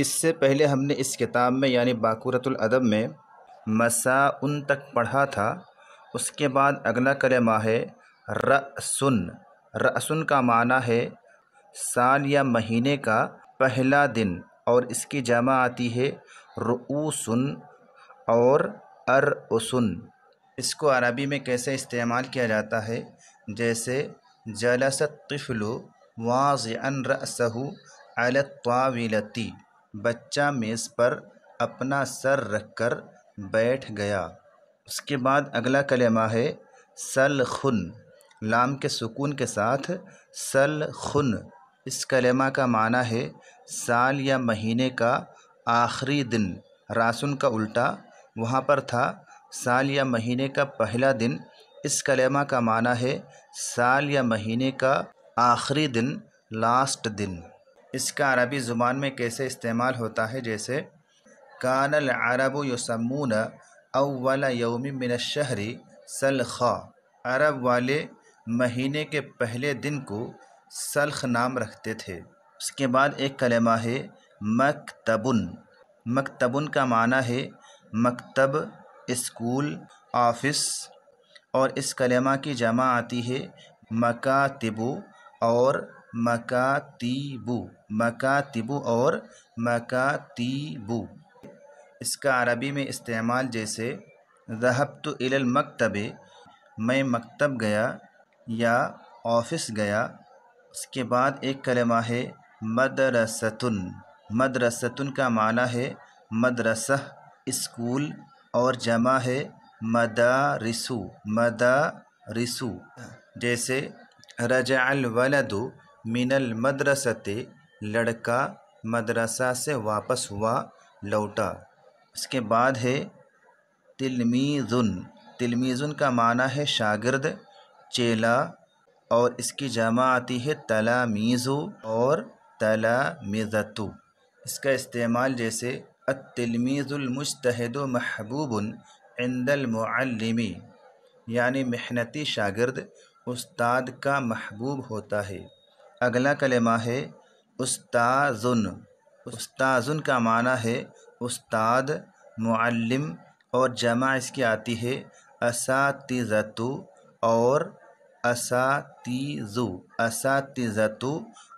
اس سے پہلے ہم نے اس کتاب میں یعنی باقورۃ الادب میں مساء تک پڑھا تھا۔ اس کے بعد اگلا کلمہ ہے رأسن۔ رأسن کا معنی ہے سال یا مہینے کا پہلا دن، اور اس کی جمع آتی ہے رؤوسن اور ارؤسن۔ اس کو عربی میں کیسے استعمال کیا جاتا ہے؟ جیسے جلس الطفل واضعا رأسہ علی الطاولۃ، بچہ میز پر اپنا سر رکھ کر بیٹھ گیا۔ اس کے بعد اگلا کلمہ ہے سلخن، لام کے سکون کے ساتھ سلخن۔ اس کلمہ کا معنی ہے سال یا مہینے کا آخری دن۔ راسن کا الٹا وہاں پر تھا سال یا مہینے کا پہلا دن، اس کلمہ کا معنی ہے سال یا مہینے کا آخری دن، لاسٹ دن۔ اس کا عربی زبان میں کیسے استعمال ہوتا ہے؟ جیسے کان العرب یسمون اول یوم من الشہر سلخا، عرب والے مہینے کے پہلے دن کو سلخ نام رکھتے تھے۔ اس کے بعد ایک کلمہ ہے مکتبن۔ مکتبن کا معنی ہے مکتب، اسکول، آفس، اور اس کلمہ کی جمع آتی ہے مکاتب اور مکاتیب، مکاتب اور مکاتیب۔ اس کا عربی میں استعمال جیسے ذهبت الى المکتب، میں مکتب گیا یا آفس گیا۔ اس کے بعد ایک کلمہ ہے مدرستن۔ مدرستن کا معنی ہے مدرسہ، اسکول، اور جمع ہے مدارسو، مدارسو۔ جیسے رجع الولد من المدرسۃ، لڑکا مدرسہ سے واپس ہوا، لوٹا۔ اس کے بعد ہے تلمیذن۔ تلمیذن کا معنی ہے شاگرد، چیلا، اور اس کی جمع آتی ہے تلامیذ اور تلامذۃ۔ اس کا استعمال جیسے التلمیذ المجتہد محبوب عند المعلم، یعنی محنتی شاگرد استاد کا محبوب ہوتا ہے۔ اگلا کلمہ ہے استاذن۔ استاذن کا معنی ہے استاد، معلم، اور جمع اس کی آتی ہے اساتذۃ اور اساتذ، اساتذۃ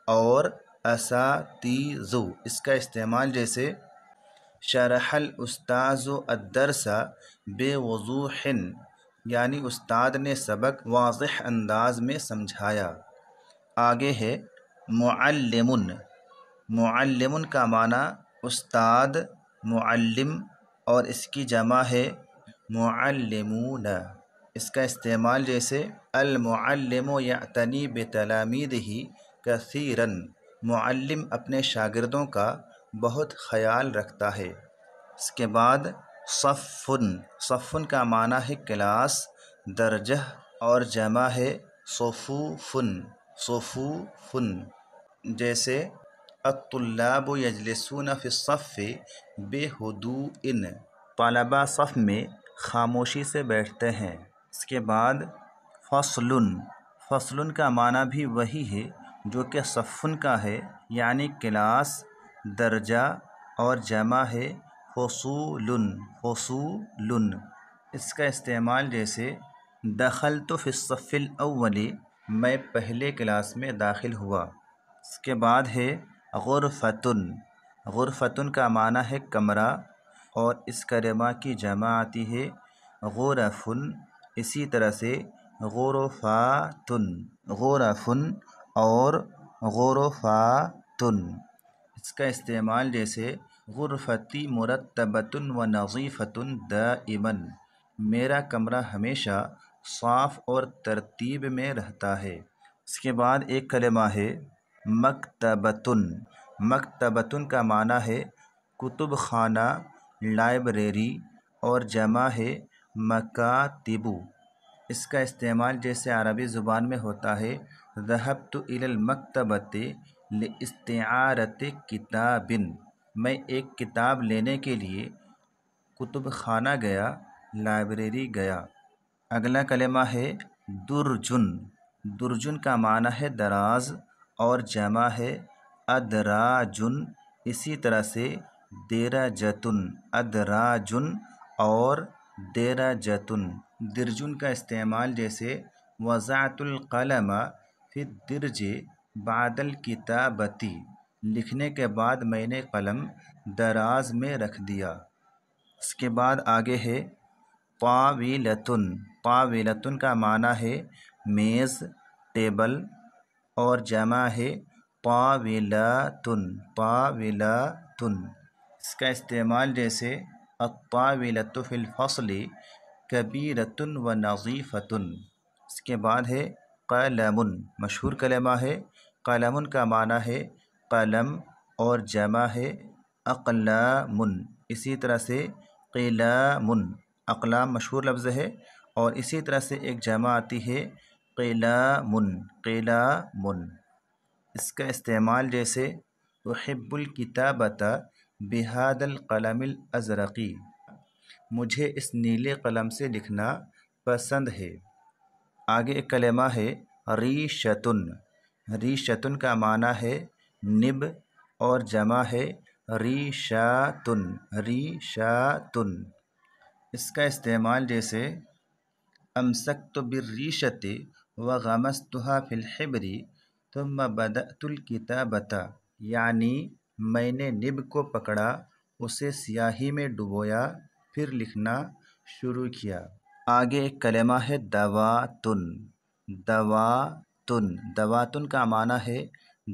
اور اساتذ۔ اس کا استعمال جیسے شرح الاستاذ الدرس بوضوح، یعنی استاد نے سبق واضح انداز میں سمجھایا۔ آگے ہے معلمن۔ معلمن کا معنی استاد، معلم، اور اس کی جمع ہے معلمون۔ اس کا استعمال جیسے المعلم یعتنی بتلاميذه کثیرا، معلم اپنے شاگردوں کا بہت خیال رکھتا ہے۔ اس کے بعد صفن۔ صفن کا معنی ہے کلاس، درجہ، اور جمع ہے صفوفن، صفوفن۔ جیسے الطلاب یجلسون فی الصف بہدوء، طلبہ صف میں خاموشی سے بیٹھتے ہیں۔ اس کے بعد فصل۔ فصل کا معنی بھی وہی ہے جو کہ صفن کا ہے، یعنی کلاس، درجہ، اور جمع ہے فصول، فصول۔ اس کا استعمال جیسے دخلت فی الصف الاول، میں پہلے کلاس میں داخل ہوا۔ اس کے بعد ہے غرفتن۔ غرفتن کا معنی ہے کمرہ، اور اس کلمہ کی جمع آتی ہے غرفن۔ اسی طرح سے غرفاتن، غرفن اور غرفاتن۔ اس کا استعمال جیسے غرفتی مرتبۃ و نظیفۃ دائما، میرا کمرہ ہمیشہ صاف اور ترتیب میں رہتا ہے۔ اس کے بعد ایک کلمہ ہے مکتبۃن۔ مکتبۃن کا معنی ہے کتب خانہ، لائبریری، اور جمع ہے مکاتب۔ اس کا استعمال جیسے عربی زبان میں ہوتا ہے ذهبت الى المکتبۃ لاستعارۃ کتاب، میں ایک کتاب لینے کے لیے کتب خانہ گیا، لائبریری گیا۔ اگلا کلمہ ہے درجن۔ درجن کا معنی ہے دراز، اور جمع ہے ادراجن، اسی طرح سے دیرجتن، ادراجن اور دیرجتن، درجن کا استعمال جیسے وضعت القلم فی الدرج بعد الکتابتی، لکھنے کے بعد میں نے قلم دراز میں رکھ دیا۔ اس کے بعد آگے ہے طاولتن، طاولتن کا معنی ہے میز، ٹیبل، اور جمع ہے طاولاتن، طاولاتن۔ اس کا استعمال جیسے الطاولۃ فی الفصل کبیرۃ و نظیفۃ۔ اس کے بعد ہے قلم، مشہور کلمہ ہے۔ قلم کا معنی ہے قلم اور جمع ہے اقلام، اسی طرح سے قلام، اقلام مشہور لفظ ہے، اور اسی طرح سے ایک جمع آتی ہے قلام، قلام۔ اس کا استعمال جیسے احب الکتابۃ بہذا القلم الازرق، مجھے اس نیلے قلم سے لکھنا پسند ہے۔ آگے ایک کلمہ ہے ریشتن، ریشتن کا معنی ہے نب اور جمع ہے ریشاتن، ریشاتن۔ اس کا استعمال جیسے امسکت بالریشۃ وغمستها فی الحبر ثم بدأت الکتابۃ، یعنی میں نے نب کو پکڑا، اسے سیاہی میں ڈبویا، پھر لکھنا شروع کیا۔ آگے ایک کلمہ ہے دواتن، دواتن، دواتن کا معنی ہے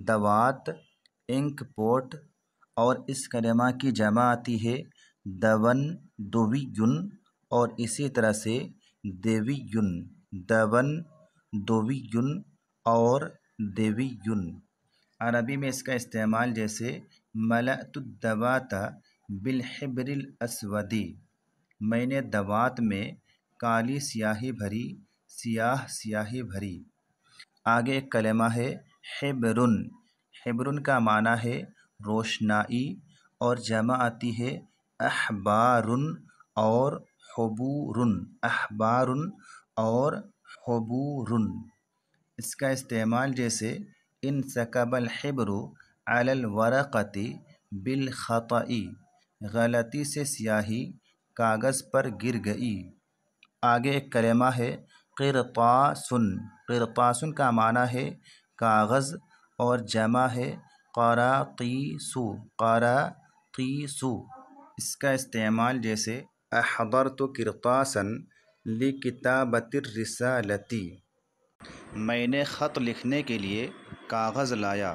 دوات، انک پوٹ، اور اس کلمہ کی جمع آتی ہے دون، دویون، اور اسی طرح سے دیویون، دون، دویون اور دیویون۔ عربی میں اس کا استعمال جیسے ملأت الدوات بالحبر الاسود، میں نے دوات میں کالی سیاہی بھری، سیاہ سیاہی بھری۔ آگے ایک کلمہ ہے حبرن، حبرن کا معنی ہے روشنائی، اور جمع آتی ہے احبارن اور حبورن، احبارن اور حبورن۔ اس کا استعمال جیسے انسکب الحبر علی الورقۃ بالخطأ، غلطی سے سیاہی کاغذ پر گر گئی۔ آگے ایک کلمہ ہے قرطاسن، قرطاسن کا معنی ہے کاغذ، اور جمع ہے قراطیس، قراطیس۔ اس کا استعمال جیسے احضرت قرطاسا لکتابۃ الرسالۃ، میں نے خط لکھنے کے لیے کاغذ لایا۔